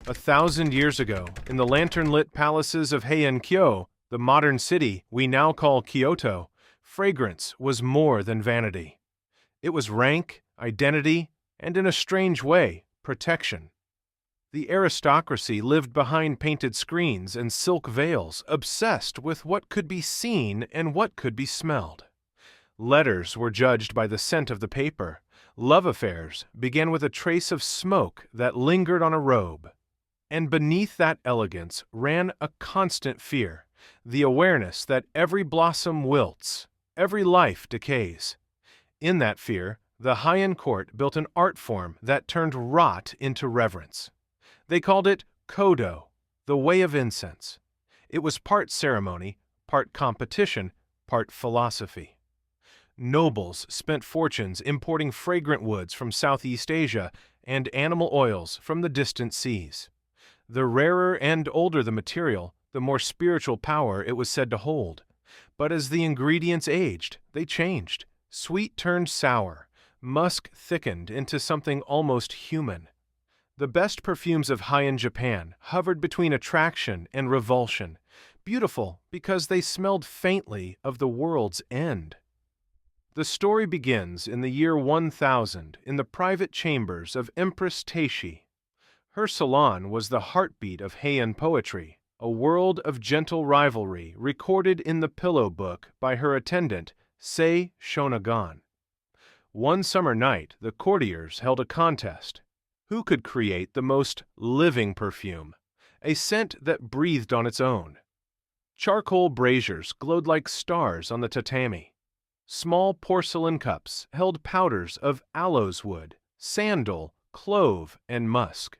1,000 years ago, in the lantern-lit palaces of Heian Kyoto, the modern city we now call Kyoto, fragrance was more than vanity. It was rank, identity, and in a strange way, protection. The aristocracy lived behind painted screens and silk veils, obsessed with what could be seen and what could be smelled. Letters were judged by the scent of the paper. Love affairs began with a trace of smoke that lingered on a robe. And beneath that elegance ran a constant fear, the awareness that every blossom wilts, every life decays. In that fear, the Heian court built an art form that turned rot into reverence. They called it Kodo, the way of incense. It was part ceremony, part competition, part philosophy. Nobles spent fortunes importing fragrant woods from Southeast Asia and animal oils from the distant seas. The rarer and older the material, the more spiritual power it was said to hold. But as the ingredients aged, they changed. Sweet turned sour, musk thickened into something almost human. The best perfumes of Heian Japan hovered between attraction and revulsion, beautiful because they smelled faintly of the world's end. The story begins in the year 1000 in the private chambers of Empress Teishi. Her salon was the heartbeat of Heian poetry, a world of gentle rivalry recorded in the pillow book by her attendant, Sei Shonagon. One summer night, the courtiers held a contest. Who could create the most living perfume, a scent that breathed on its own? Charcoal braziers glowed like stars on the tatami. Small porcelain cups held powders of aloes wood, sandal, clove, and musk.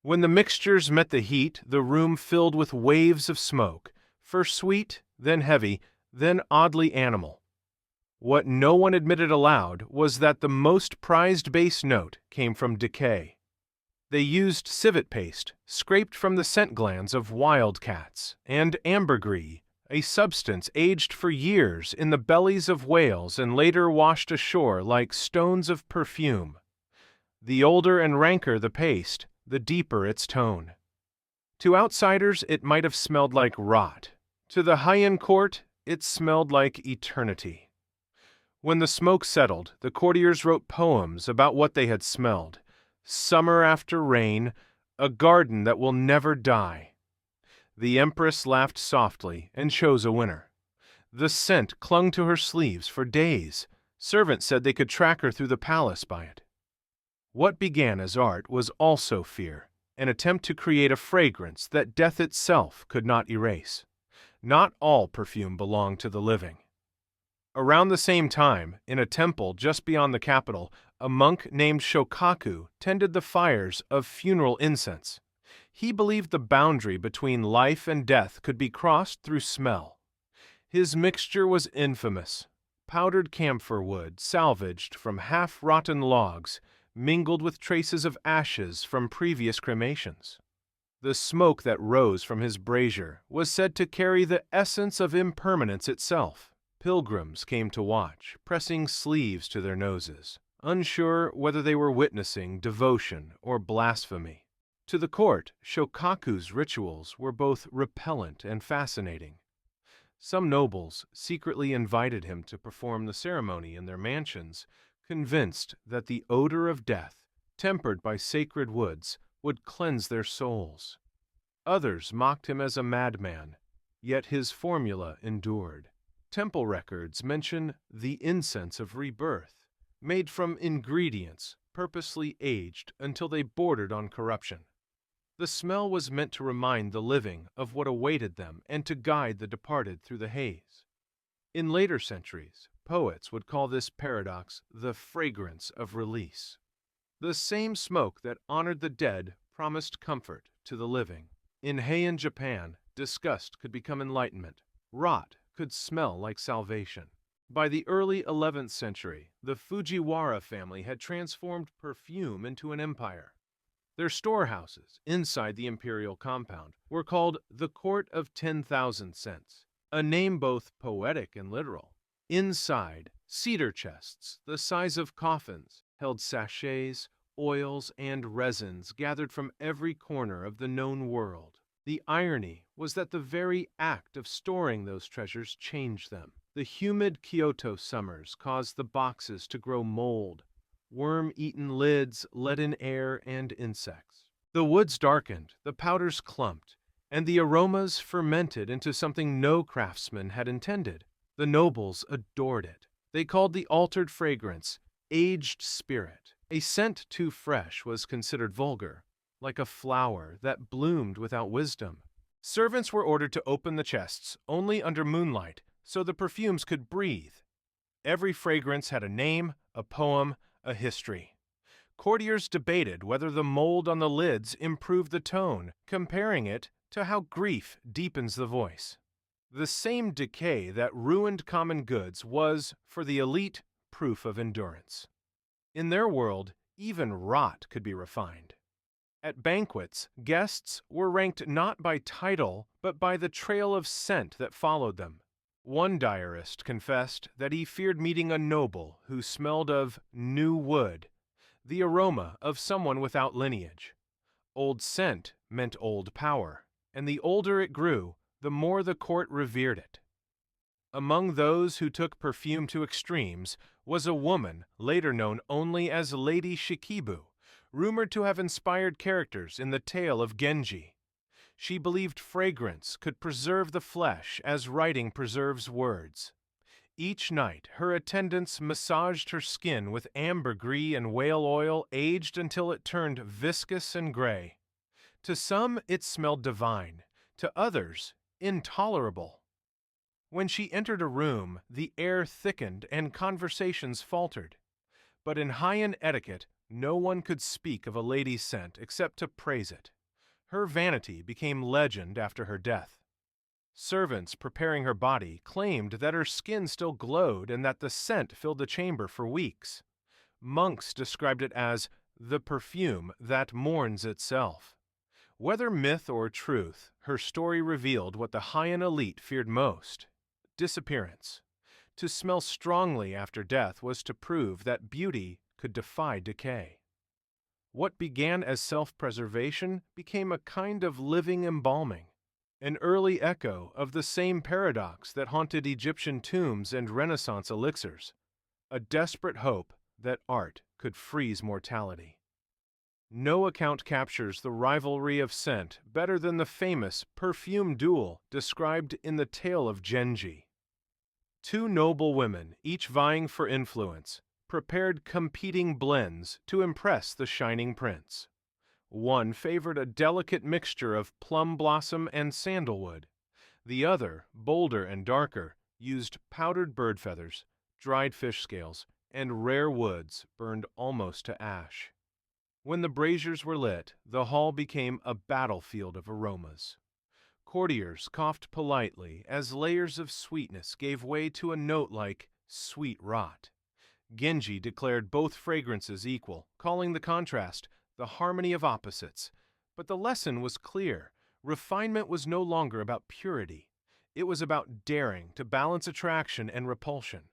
When the mixtures met the heat, the room filled with waves of smoke, first sweet, then heavy, then oddly animal. What no one admitted aloud was that the most prized base note came from decay. They used civet paste, scraped from the scent glands of wild cats, and ambergris, a substance aged for years in the bellies of whales and later washed ashore like stones of perfume. The older and ranker the paste, the deeper its tone. To outsiders, it might have smelled like rot. To the Heian court, it smelled like eternity. When the smoke settled, the courtiers wrote poems about what they had smelled. Summer after rain, a garden that will never die. The empress laughed softly and chose a winner. The scent clung to her sleeves for days. Servants said they could track her through the palace by it. What began as art was also fear, an attempt to create a fragrance that death itself could not erase. Not all perfume belonged to the living. Around the same time, in a temple just beyond the capital, a monk named Shokaku tended the fires of funeral incense. He believed the boundary between life and death could be crossed through smell. His mixture was infamous. Powdered camphor wood salvaged from half-rotten logs, mingled with traces of ashes from previous cremations. The smoke that rose from his brazier was said to carry the essence of impermanence itself. Pilgrims came to watch, pressing sleeves to their noses, unsure whether they were witnessing devotion or blasphemy. To the court, Shokaku's rituals were both repellent and fascinating. Some nobles secretly invited him to perform the ceremony in their mansions, convinced that the odor of death, tempered by sacred woods, would cleanse their souls. Others mocked him as a madman, yet his formula endured. Temple records mention the incense of rebirth, made from ingredients purposely aged until they bordered on corruption. The smell was meant to remind the living of what awaited them and to guide the departed through the haze. In later centuries, poets would call this paradox the fragrance of release. The same smoke that honored the dead promised comfort to the living. In Heian Japan, disgust could become enlightenment. Rot could smell like salvation. By the early 11th century, the Fujiwara family had transformed perfume into an empire. Their storehouses, inside the imperial compound, were called the Court of 10,000 Scents, a name both poetic and literal. Inside, cedar chests, the size of coffins, held sachets, oils, and resins gathered from every corner of the known world. The irony was that the very act of storing those treasures changed them. The humid Kyoto summers caused the boxes to grow mold. Worm-eaten lids let in air and insects. The woods darkened, the powders clumped, and the aromas fermented into something no craftsman had intended. The nobles adored it. They called the altered fragrance aged spirit. A scent too fresh was considered vulgar, like a flower that bloomed without wisdom. Servants were ordered to open the chests only under moonlight so the perfumes could breathe. Every fragrance had a name, a poem, a history. Courtiers debated whether the mold on the lids improved the tone, comparing it to how grief deepens the voice. The same decay that ruined common goods was, for the elite, proof of endurance. In their world, even rot could be refined. At banquets, guests were ranked not by title, but by the trail of scent that followed them. One diarist confessed that he feared meeting a noble who smelled of new wood, the aroma of someone without lineage. Old scent meant old power, and the older it grew, the more the court revered it. Among those who took perfume to extremes was a woman later known only as Lady Shikibu, rumored to have inspired characters in the tale of Genji. She believed fragrance could preserve the flesh as writing preserves words. Each night, her attendants massaged her skin with ambergris and whale oil aged until it turned viscous and gray. To some, it smelled divine. To others, intolerable. When she entered a room, the air thickened and conversations faltered. But in Heian etiquette, no one could speak of a lady's scent except to praise it. Her vanity became legend after her death. Servants preparing her body claimed that her skin still glowed and that the scent filled the chamber for weeks. Monks described it as the perfume that mourns itself. Whether myth or truth, her story revealed what the Heian elite feared most: disappearance. To smell strongly after death was to prove that beauty could defy decay. What began as self-preservation became a kind of living embalming, an early echo of the same paradox that haunted Egyptian tombs and Renaissance elixirs, a desperate hope that art could freeze mortality. No account captures the rivalry of scent better than the famous perfume duel described in the tale of Genji. Two noble women, each vying for influence, prepared competing blends to impress the shining prince. One favored a delicate mixture of plum blossom and sandalwood. The other, bolder and darker, used powdered bird feathers, dried fish scales, and rare woods burned almost to ash. When the braziers were lit, the hall became a battlefield of aromas. Courtiers coughed politely as layers of sweetness gave way to a note like sweet rot. Genji declared both fragrances equal, calling the contrast the harmony of opposites. But the lesson was clear. Refinement was no longer about purity. It was about daring to balance attraction and repulsion.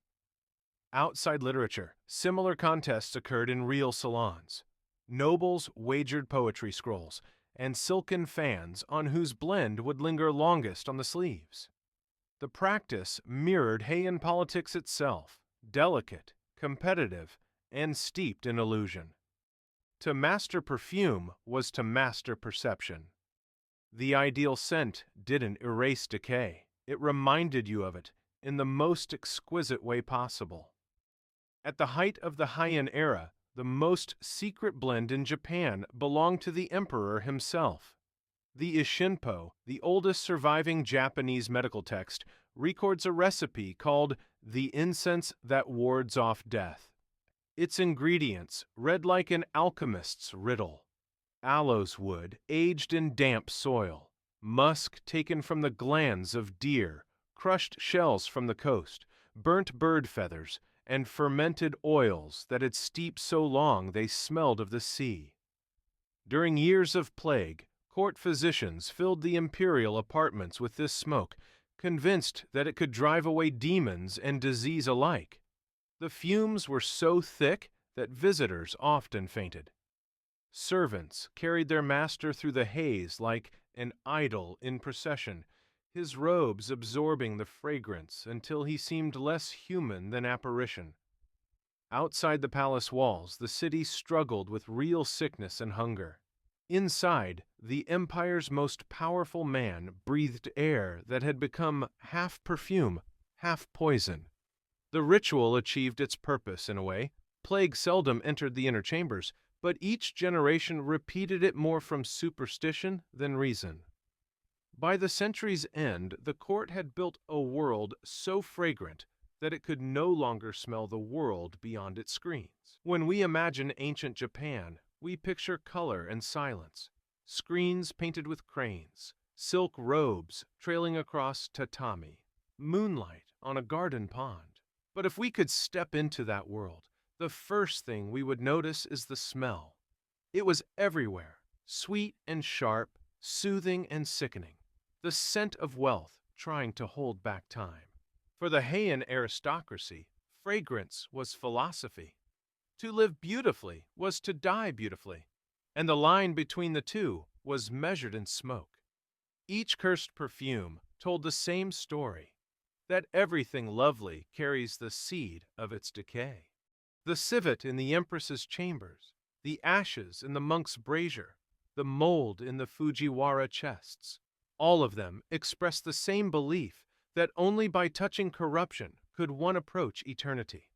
Outside literature, similar contests occurred in real salons. Nobles wagered poetry scrolls and silken fans on whose blend would linger longest on the sleeves. The practice mirrored Heian politics itself, delicate, competitive, and steeped in illusion. To master perfume was to master perception. The ideal scent didn't erase decay. It reminded you of it in the most exquisite way possible. At the height of the Heian era, the most secret blend in Japan belonged to the emperor himself. The Ishinpo, the oldest surviving Japanese medical text, records a recipe called the incense that wards off death. Its ingredients read like an alchemist's riddle: aloes wood aged in damp soil, musk taken from the glands of deer, crushed shells from the coast, burnt bird feathers, and fermented oils that had steeped so long they smelled of the sea. During years of plague, court physicians filled the imperial apartments with this smoke, convinced that it could drive away demons and disease alike. The fumes were so thick that visitors often fainted. Servants carried their master through the haze like an idol in procession, his robes absorbing the fragrance until he seemed less human than apparition. Outside the palace walls, the city struggled with real sickness and hunger. Inside, the empire's most powerful man breathed air that had become half perfume, half poison. The ritual achieved its purpose in a way. Plague seldom entered the inner chambers, but each generation repeated it more from superstition than reason. By the century's end, the court had built a world so fragrant that it could no longer smell the world beyond its screens. When we imagine ancient Japan, we picture color and silence, screens painted with cranes, silk robes trailing across tatami, moonlight on a garden pond. But if we could step into that world, the first thing we would notice is the smell. It was everywhere, sweet and sharp, soothing and sickening, the scent of wealth trying to hold back time. For the Heian aristocracy, fragrance was philosophy. To live beautifully was to die beautifully, and the line between the two was measured in smoke. Each cursed perfume told the same story, that everything lovely carries the seed of its decay. The civet in the empress's chambers, the ashes in the monk's brazier, the mold in the Fujiwara chests, all of them express the same belief that only by touching corruption could one approach eternity.